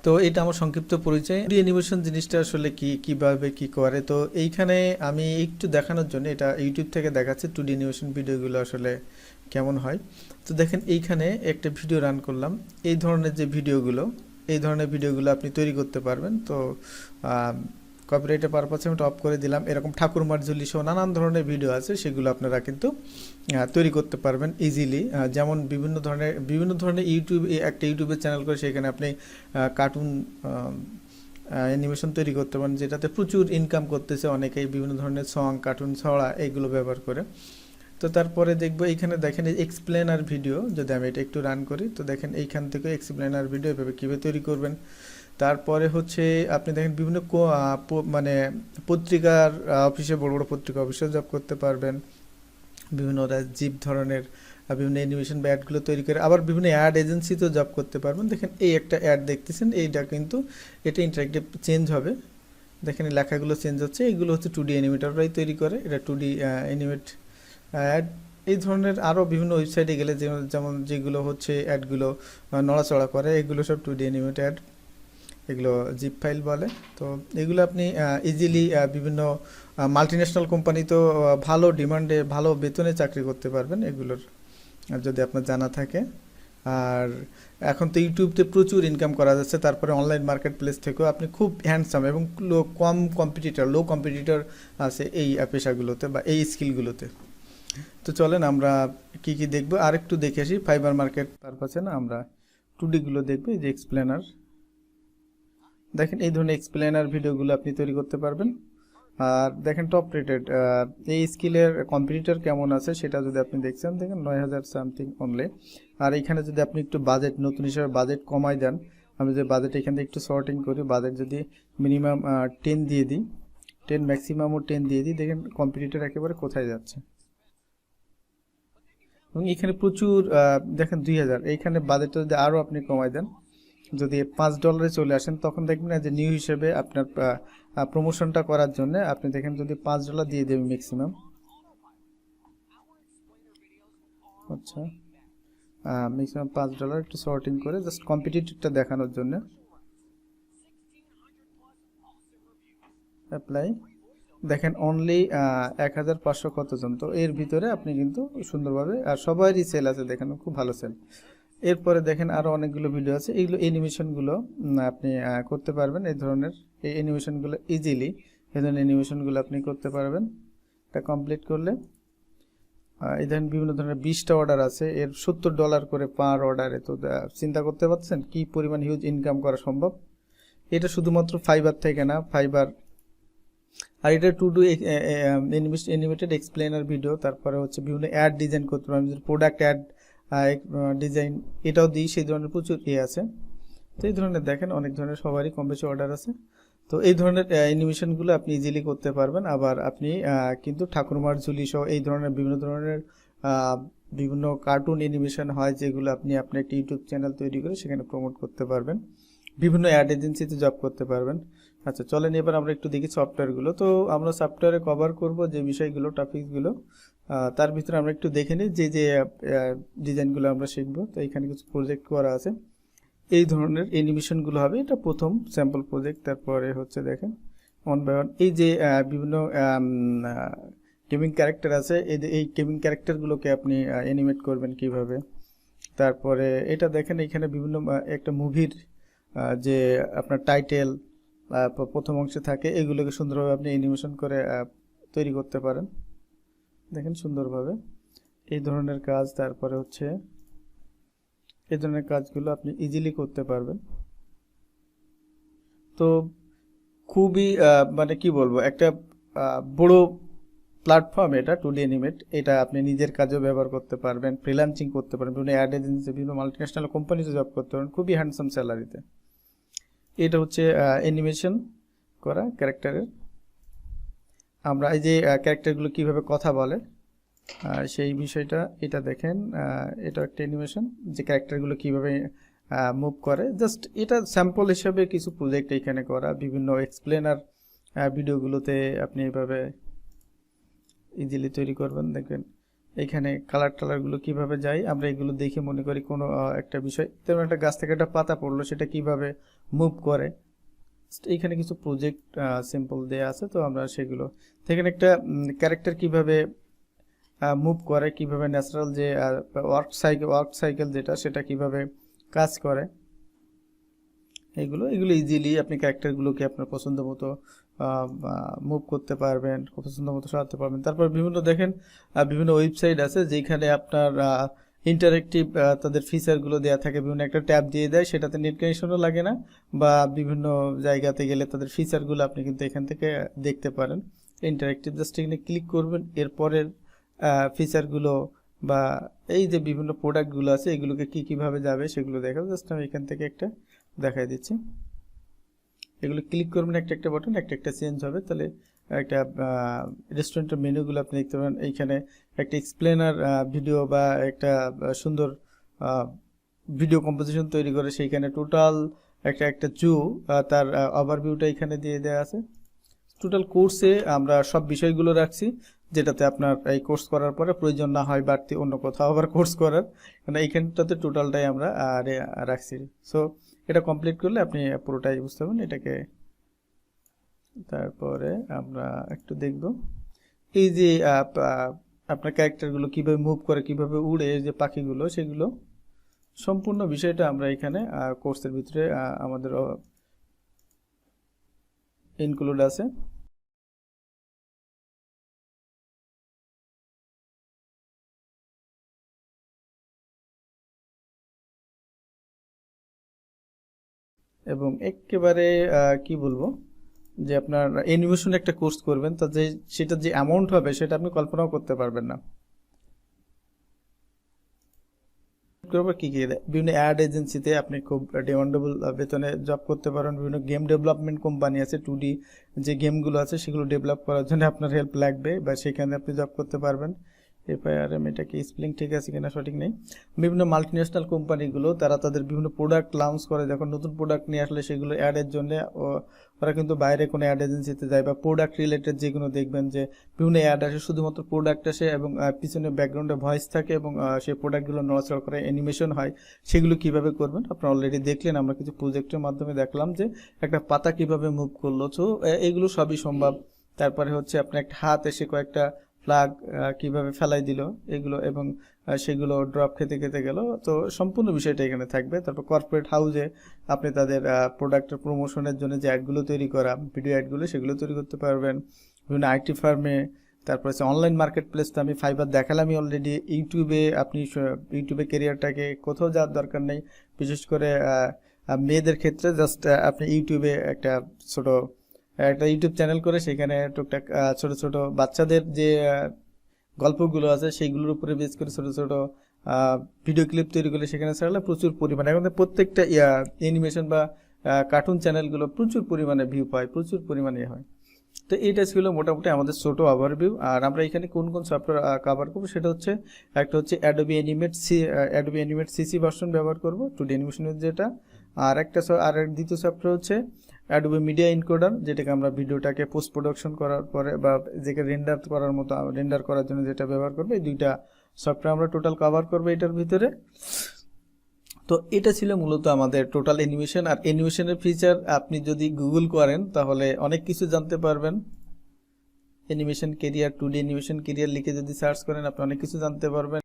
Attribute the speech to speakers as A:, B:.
A: তো এটা আমার সংক্ষিপ্ত পরিচয়। অ্যানিমেশন জিনিসটা আসলে কিভাবে কি করে, তো এইখানে আমি একটু দেখানোর জন্য এটা ইউটিউব থেকে দেখাচ্ছে 2D অ্যানিমেশন ভিডিওগুলো আসলে কেমন হয়। তো দেখেন এইখানে একটা ভিডিও রান করলাম। এই ধরনের ভিডিওগুলো আপনি তৈরি করতে পারবেন। তো কপিরাইটের পারপাসে আমি অফ করে দিলাম। এরকম ঠাকুরমার ঝুলি সহ নানান ধরনের ভিডিও আছে, সেগুলো আপনারা কিন্তু তৈরি করতে পারবেন ইজিলি। যেমন বিভিন্ন ধরনের ইউটিউবের চ্যানেল করে, সেখানে আপনি কার্টুন অ্যানিমেশন তৈরি করতে পারেন, যেটাতে প্রচুর ইনকাম করতেছে অনেকেই বিভিন্ন ধরনের সং, কার্টুন, ছড়া এইগুলো ব্যবহার করে। তো তারপরে দেখবো এইখানে দেখেন এই এক্সপ্লেনার ভিডিও, যদি আমি এটা একটু রান করি তো দেখেন এইখান থেকে এক্সপ্লেনার ভিডিও এভাবে কীভাবে তৈরি করবেন। তারপরে হচ্ছে আপনি দেখেন বিভিন্ন মানে পত্রিকার অফিসে, বড় বড় পত্রিকা অফিসে জব করতে পারবেন। বিভিন্ন জীব ধরনের বিভিন্ন অ্যানিমেশন বা অ্যাডগুলো তৈরি করে, আবার বিভিন্ন অ্যাড এজেন্সিতেও জব করতে পারবেন। দেখেন এই একটা অ্যাড দেখতেছেন, এইটা কিন্তু এটা ইন্টারেক্টিভ চেঞ্জ হবে। দেখেন এই লেখাগুলো চেঞ্জ হচ্ছে, এইগুলো হচ্ছে 2D অ্যানিমেটররাই তৈরি করে, এটা 2D অ্যানিমেট অ্যাড। এই ধরনের আরও বিভিন্ন ওয়েবসাইটে গেলে যেমন যেগুলো হচ্ছে অ্যাডগুলো নড়াচড়া করে, এগুলো সব 2D অ্যানিমেট অ্যাড, এগুলো জিপ ফাইল বলে। তো এগুলো আপনি ইজিলি বিভিন্ন মাল্টিন্যাশনাল কোম্পানি তো ভালো ডিমান্ডে ভালো বেতনে চাকরি করতে পারবেন এগুলোর, যদি আপনার জানা থাকে। আর এখন তো ইউটিউবতে প্রচুর ইনকাম করা যাচ্ছে, তারপরে অনলাইন মার্কেট প্লেস থেকেও আপনি খুব হ্যান্ডসাম এবং লো কম্পিটিটর আছে এই পেশাগুলোতে বা এই স্কিলগুলোতে। তো চলেন আমরা কি কি দেখবো আর একটু দেখে আসি। ফাইবার মার্কেট পারপাসে না, আমরা 2D গুলো দেখবো। এই যে এক্সপ্লেনার, দেখেন এই ধরনের এক্সপ্লেনার ভিডিওগুলো আপনি তৈরি করতে পারবেন। আর দেখেন টপ রেটেড এই স্কিলের কম্পিটিটর কেমন আছে সেটা যদি আপনি দেখছেন, দেখেন 9,000 সামথিং অনলি। আর এখানে যদি আপনি একটু বাজেট নতুন হিসাবে বাজেট কমাই দেন, আমি যে বাজেট এখান থেকে একটু সর্টিং করি, বাজেট যদি মিনিমাম 10 দিয়ে দিই, 10 ম্যাক্সিমামও 10 দিয়ে দিই, দেখেন কম্পিটিটর একেবারে কোথায় যাচ্ছে। এবং এখানে প্রচুর দেখেন 2,000, এইখানে বাজেটটা যদি আরও আপনি কমাই দেন, যদি $5 চলে আসেন, তখন দেখবেন যে নিউ হিসেবে আপনার প্রমোশনটা করার জন্য আপনি দেখেন যদি $5 দিয়ে দেবেন ম্যাক্সিমাম। আচ্ছা, ম্যাক্সিমাম $5 একটু সর্টিং করে জাস্ট কম্পিটিটিভটা দেখানোর জন্য অ্যাপ্লাই। দেখেন অনলি 1,500 কতজন, তো এর ভিতরে আপনি কিন্তু সুন্দরভাবে, আর সবারই সেল আছে, দেখেন খুব ভালো সেল। এরপরে দেখেন আরও অনেকগুলো ভিডিও আছে, এইগুলো অ্যানিমেশনগুলো আপনি করতে পারবেন। এই ধরনের এই অ্যানিমেশনগুলো ইজিলি, এই ধরনের অ্যানিমেশনগুলো আপনি করতে পারবেন। এটা কমপ্লিট করলে এই ধরেন বিভিন্ন ধরনের 20টা অর্ডার আছে, এর $70 করে পার অর্ডারে। তো চিন্তা করতে পারছেন কি পরিমাণ হিউজ ইনকাম করা সম্ভব। এটা শুধুমাত্র ফাইবার থেকে না, ফাইবার আর এটা 2D অ্যানিমেটেড এক্সপ্লেনার ভিডিও। তারপরে হচ্ছে বিভিন্ন অ্যাড ডিজাইন করতে পারবেন, প্রোডাক্ট অ্যাড ডিজাইন, এটাও দিই, সেই ধরনের প্রচুর আছে। তো এই ধরনের দেখেন অনেক ধরনের সবারই কম বেশি অর্ডার আছে। তো এই ধরনের অ্যানিমেশনগুলো আপনি ইজিলি করতে পারবেন। আবার আপনি কিন্তু ঠাকুরমার ঝুলি সহ এই ধরনের বিভিন্ন কার্টুন অ্যানিমেশন হয়, যেগুলো আপনি আপনার একটি ইউটিউব চ্যানেল তৈরি করে সেখানে প্রমোট করতে পারবেন, বিভিন্ন অ্যাড এজেন্সিতে জব করতে পারবেন। আচ্ছা চলেন এবার আমরা একটু দেখি সফটওয়্যারগুলো। তো আমরা সফটওয়্যারে কভার করব যে বিষয়গুলো, টপিকসগুলো, তার ভিতরে আমরা একটু দেখে নিই যে যে ডিজাইনগুলো আমরা শিখবো। তো এখানে কিছু প্রজেক্ট করা আছে, এই ধরনের অ্যানিমেশনগুলো হবে, এটা প্রথম স্যাম্পল প্রজেক্ট। তারপরে হচ্ছে দেখেন ওয়ান বাই ওয়ান এই যে বিভিন্ন গেমিং ক্যারেক্টার আছে, এই গেমিং ক্যারেক্টারগুলোকে আপনি অ্যানিমেট করবেন কিভাবে। তারপরে এটা দেখেন এখানে বিভিন্ন একটা মুভির যে আপনার টাইটেল প্রথম অংশে থাকে, এগুলোকে সুন্দরভাবে আপনি অ্যানিমেশন করে তৈরি করতে পারেন, দেখেন সুন্দরভাবে এই ধরনের কাজ। তারপরে হচ্ছে এই ধরনের কাজগুলো আপনি ইজিলি করতে পারবেন। তো খুবই মানে কি বলবো, একটা বড় প্ল্যাটফর্ম এটা 2D অ্যানিমেট। এটা আপনি নিজের কাজেও ব্যবহার করতে পারবেন, ফ্রিল্যান্সিং করতে পারবেন, বিভিন্ন অ্যাড এজেন্সি, বিভিন্ন মাল্টিন্যাশনাল কোম্পানিতে জব করতে পারবেন খুবই হ্যান্ডসাম স্যালারিতে। এটা হচ্ছে অ্যানিমেশন করা ক্যারেক্টারের। আমরা এই যে ক্যারেক্টারগুলো কিভাবে কথা বলে সেই বিষয়টা, এটা দেখেন এটা একটা অ্যানিমেশন, যে ক্যারেক্টারগুলো কিভাবে মুভ করে। জাস্ট এটা স্যাম্পল হিসেবে কিছু প্রজেক্ট এখানে করা, বিভিন্ন এক্সপ্লেনার ভিডিওগুলোতে আপনি এইভাবে ইজিলি তৈরি করবেন। দেখবেন এখানে কালারগুলো কিভাবে যায়, আমরা এগুলো দেখে মনে করি কোনো একটা বিষয়, তেমন একটা গাছ থেকে একটা পাতা পড়লো, সেটা কিভাবে মুভ করে। এইখানে কিছু প্রজেক্ট সিম্পল দেয়া আছে, তো আমরা সেগুলো এখানে একটা ক্যারেক্টার কিভাবে মুভ করে, কিভাবে ন্যাচারাল যে ওয়ার্ক সাইকেল যেটা সেটা কিভাবে কাজ করে, এগুলো ইজিলি আপনি ক্যারেক্টারগুলোকে আপনার পছন্দ মতো মুভ করতে পারবেন, পছন্দ মতো সাজাতে পারবেন। তারপর বিভিন্ন দেখেন বিভিন্ন ওয়েবসাইট আছে যেখানে আপনার ইন্টারেক্টিভ তাদের ফিচারগুলো দেওয়া থাকে, বিভিন্ন একটা ট্যাব দিয়ে দেয়, সেটাতে নেট কানেকশনও লাগে না, বা বিভিন্ন জায়গাতে গেলে তাদের ফিচারগুলো আপনি কিন্তু এখান থেকে দেখতে পারেন। ইন্টারেক্টিভ জাস্ট এখানে ক্লিক করবেন, এরপরের ফিচারগুলো বা এই যে বিভিন্ন প্রোডাক্টগুলো আছে এগুলোকে কিভাবে যাবে সেগুলো দেখাবো। জাস্ট আমি এখান থেকে একটা দেখাই দিচ্ছি, এগুলো ক্লিক করবেন একটা একটা বাটন, একটা একটা চেঞ্জ হবে। তাহলে একটা রেস্টুরেন্টের মেনুগুলো আপনি দেখতে পাবেন, এইখানে একটা এক্সপ্লেনার ভিডিও বা একটা সুন্দর ভিডিও কম্পোজিশন তৈরি করে সেইখানে টোটাল একটা জু তার ওভারভিউটা এখানে দিয়ে দেওয়া আছে। টোটাল কোর্সে আমরা সব বিষয়গুলো রাখছি, যেটাতে আপনার এই কোর্স করার পরে প্রয়োজন না হয় বাড়তি অন্য কোথাও আবার কোর্স করার, মানে এইখানটাতে টোটালটাই আমরা রাখছি। সো এটা কমপ্লিট করলে আপনি পুরোটাই বুঝতে পারবেন এটাকে। তারপরে আমরা একটু দেখব এই যে আপনার ক্যারেক্টারগুলো কিভাবে মুভ করে, কিভাবে উড়ে, যে পাখিগুলো, সেগুলো সম্পূর্ণ বিষয়টা আমরা এখানে কোর্সের ভিতরে আমাদের ইনক্লুড আছে। এবং একেবারে কি বলবো, যে আপনার অ্যানিমেশন একটা কোর্স করবেন, তা যে সেটা যে অ্যামাউন্ট হবে সেটা আপনি কল্পনাও করতে পারবেন না। কি কি বিভিন্ন অ্যাড এজেন্সিতে আপনি খুব ডিমান্ডেবল বেতনে জব করতে পারেন। বিভিন্ন গেম ডেভেলপমেন্ট কোম্পানি আছে, 2D যে গেমগুলো আছে সেগুলো ডেভেলপ করার জন্য আপনার হেল্প লাগবে, বা সেখানে আপনি জব করতে পারবেন। এফআইআরএম, এটা কি স্পেলিং ঠিক আছে কিনা সঠিক নেই। বিভিন্ন মাল্টিন্যাশনাল কোম্পানিগুলো তারা তাদের বিভিন্ন প্রোডাক্ট লঞ্চ করে, যখন নতুন প্রোডাক্ট নিয়ে আসলে সেগুলো অ্যাডের জন্য ওরা কিন্তু বাইরে কোনো অ্যাড এজেন্সিতে যায়, বা প্রোডাক্ট রিলেটেড যেগুলো দেখবেন যে বিভিন্ন অ্যাড আসে, শুধুমাত্র প্রোডাক্ট আসে এবং পিছনে ব্যাকগ্রাউন্ডে ভয়েস থাকে এবং সেই প্রোডাক্টগুলো নড়াচড়া করে অ্যানিমেশন হয়। সেগুলো কিভাবে করবেন আপনারা অলরেডি দেখলেন, আমরা কিছু প্রজেক্টের মাধ্যমে দেখলাম যে একটা পাতা কিভাবে মুভ করলো। তো এগুলো সবই সম্ভব। তারপরে হচ্ছে আপনার একটা হাত এসে কয়েকটা ফ্ল্যাগ কিভাবে ফেলাই দিল এগুলো, এবং সেগুলো ড্রপ খেতে খেতে গেল। তো সম্পূর্ণ বিষয়টা এখানে থাকবে। তারপর কর্পোরেট হাউসে আপনি তাদের প্রোডাক্টের প্রমোশনের জন্য যে অ্যাডগুলো তৈরি করা, ভিডিও অ্যাডগুলো, সেগুলো তৈরি করতে পারবেন। বিভিন্ন আইটি ফার্মে, তারপর হচ্ছে অনলাইন মার্কেট প্লেস, তো আমি ফাইবার দেখালামই অলরেডি। ইউটিউবে আপনি ইউটিউবে কেরিয়ারটাকে কোথাও যাওয়ার দরকার নেই, বিশেষ করে মেয়েদের ক্ষেত্রে জাস্ট আপনি ইউটিউবে একটা ইউটিউব চ্যানেল করে সেখানে টুকটাক ছোট ছোট বাচ্চাদের যে গল্পগুলো আছে সেইগুলোর উপরে বেস করে ছোট ছোট ভিডিও ক্লিপ তৈরি করলে সেখানে ছাড়লে প্রচুর পরিমাণে, এখন প্রত্যেকটা অ্যানিমেশন বা কার্টুন চ্যানেলগুলো প্রচুর পরিমাণে ভিউ পায়, প্রচুর পরিমাণে হয়। তো এইটা ছিল মোটামুটি আমাদের ছোট ওভারভিউ। আর আমরা এখানে কোন কোন সফটওয়্যার কভার করবো সেটা হচ্ছে, একটা হচ্ছে অ্যাডোবি অ্যানিমেট সিসি ভার্সন ব্যবহার করবো 2D অ্যানিমেশনের যেটা, আর দ্বিতীয় সফটওয়্যার হচ্ছে অ্যাডোবি মিডিয়া এনকোডার, যেটাকে আমরা ভিডিওটাকে পোস্ট প্রোডাকশন করার পরে বা যেটা রেন্ডার করার জন্য যেটা ব্যবহার করবো। এই দুইটা সফটওয়্যার আমরা টোটাল কভার করবো এটার ভিতরে। তো এটা ছিল মূলত আমাদের টোটাল অ্যানিমেশন। আর অ্যানিমেশনের ফিচার আপনি যদি গুগল করেন তাহলে অনেক কিছু জানতে পারবেন। Animation career, 2D animation career লিখে যদি সার্চ করেন আপনি অনেক কিছু জানতে পারবেন।